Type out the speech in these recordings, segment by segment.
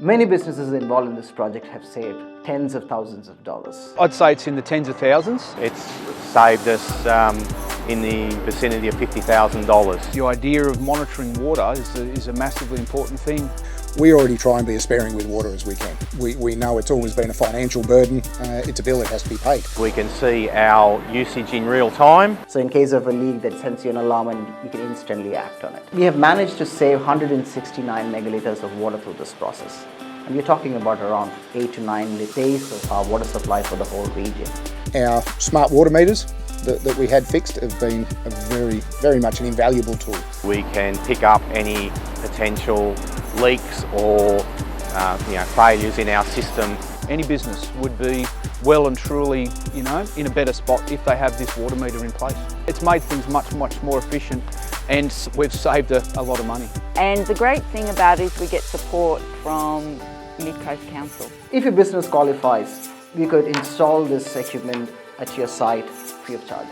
Many businesses involved in this project have saved tens of thousands of dollars. I'd say it's in the tens of thousands. It's saved us in the vicinity of $50,000. The idea of monitoring water is a massively important thing. We already try and be as sparing with water as we can. We know it's always been a financial burden. It's a bill that has to be paid. We can see our usage in real time. So in case of a leak, that sends you an alarm and you can instantly act on it. We have managed to save 169 megalitres of water through this process. And we're talking about around 8 to 9 days of our water supply for the whole region. Our smart water meters that we had fixed have been very much an invaluable tool. We can pick up any potential leaks or failures in our system. Any business would be well and truly, in a better spot if they have this water meter in place. It's made things much more efficient, and we've saved a lot of money. And the great thing about it is we get support from MidCoast Council. If your business qualifies, we could install this equipment at your site free of charges.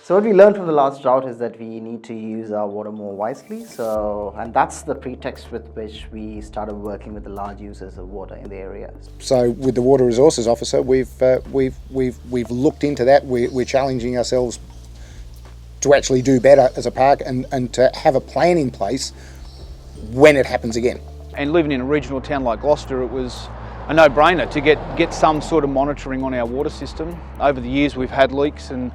So what we learned from the last drought is that we need to use our water more wisely. And that's the pretext with which we started working with the large users of water in the area. So with the Water Resources Officer, we've looked into that. We're challenging ourselves to actually do better as a park and to have a plan in place when it happens again. And living in a regional town like Gloucester, it was a no-brainer to get some sort of monitoring on our water system. Over the years we've had leaks and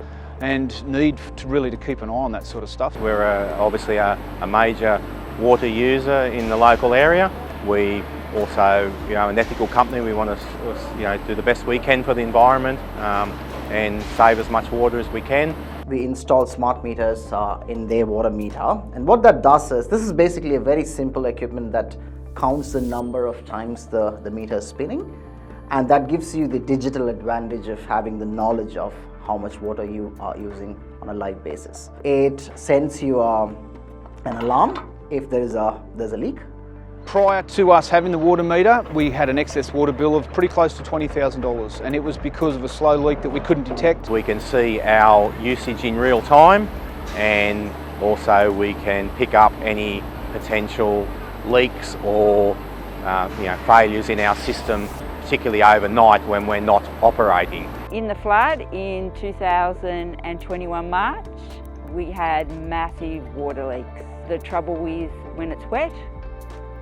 need to keep an eye on that sort of stuff. We're obviously a major water user in the local area. We also, an ethical company. We want to, do the best we can for the environment and save as much water as we can. We install smart meters in their water meter, and what that does is, this is basically a very simple equipment that counts the number of times the meter is spinning, and that gives you the digital advantage of having the knowledge of how much water you are using on a live basis. It sends you an alarm if there's a leak. Prior to us having the water meter, we had an excess water bill of pretty close to $20,000, and it was because of a slow leak that we couldn't detect. We can see our usage in real time, and also we can pick up any potential leaks or failures in our system, particularly overnight when we're not operating. In the flood in 2021 March, we had massive water leaks. The trouble with when it's wet,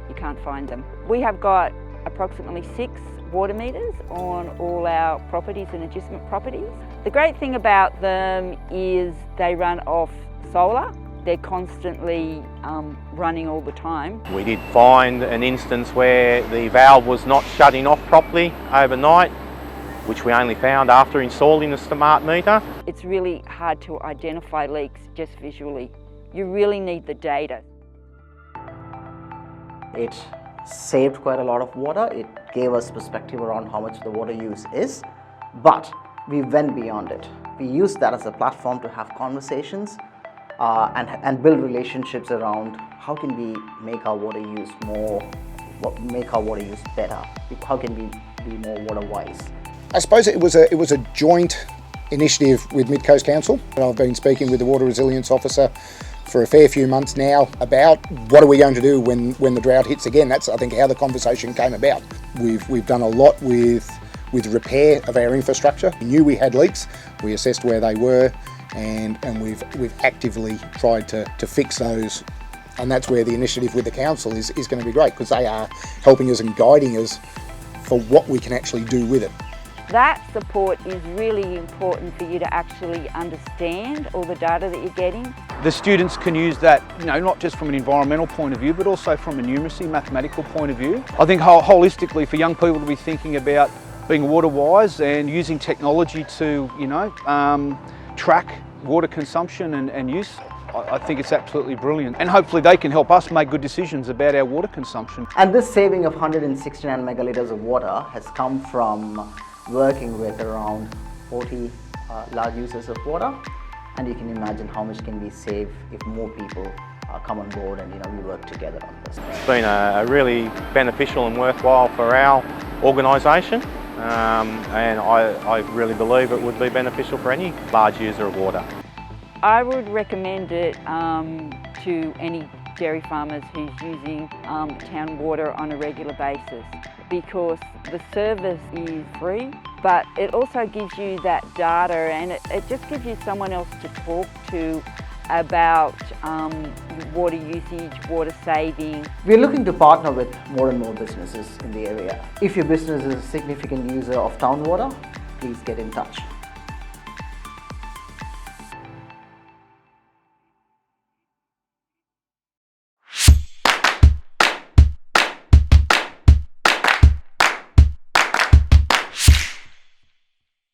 you can't find them. We have got approximately 6 water meters on all our properties and adjacent properties. The great thing about them is they run off solar. They're constantly running all the time. We did find an instance where the valve was not shutting off properly overnight, which we only found after installing the smart meter. It's really hard to identify leaks just visually. You really need the data. It saved quite a lot of water. It gave us perspective around how much the water use is, but we went beyond it. We used that as a platform to have conversations and build relationships around how can we make our water use better. How can we be more water wise? I suppose it was a joint initiative with MidCoast Council. I've been speaking with the Water Resilience Officer for a fair few months now about what are we going to do when the drought hits again. That's, I think, how the conversation came about. We've done a lot with repair of our infrastructure. We knew we had leaks, we assessed where they were, and we've actively tried to fix those. And that's where the initiative with the council is going to be great, because they are helping us and guiding us for what we can actually do with it. That support is really important for you to actually understand all the data that you're getting. The students can use that, not just from an environmental point of view, but also from a numeracy, mathematical point of view. I think holistically for young people to be thinking about being water wise and using technology to, track water consumption and use, I think it's absolutely brilliant. And hopefully they can help us make good decisions about our water consumption. And this saving of 169 megalitres of water has come from working with around 40 large users of water, and you can imagine how much can we save if more people come on board and we work together on this. It's been a really beneficial and worthwhile for our organisation, and I really believe it would be beneficial for any large user of water. I would recommend it to any dairy farmers who's using town water on a regular basis, because the service is free, but it also gives you that data, and it just gives you someone else to talk to about water usage, water saving. We're looking to partner with more and more businesses in the area. If your business is a significant user of town water, please get in touch.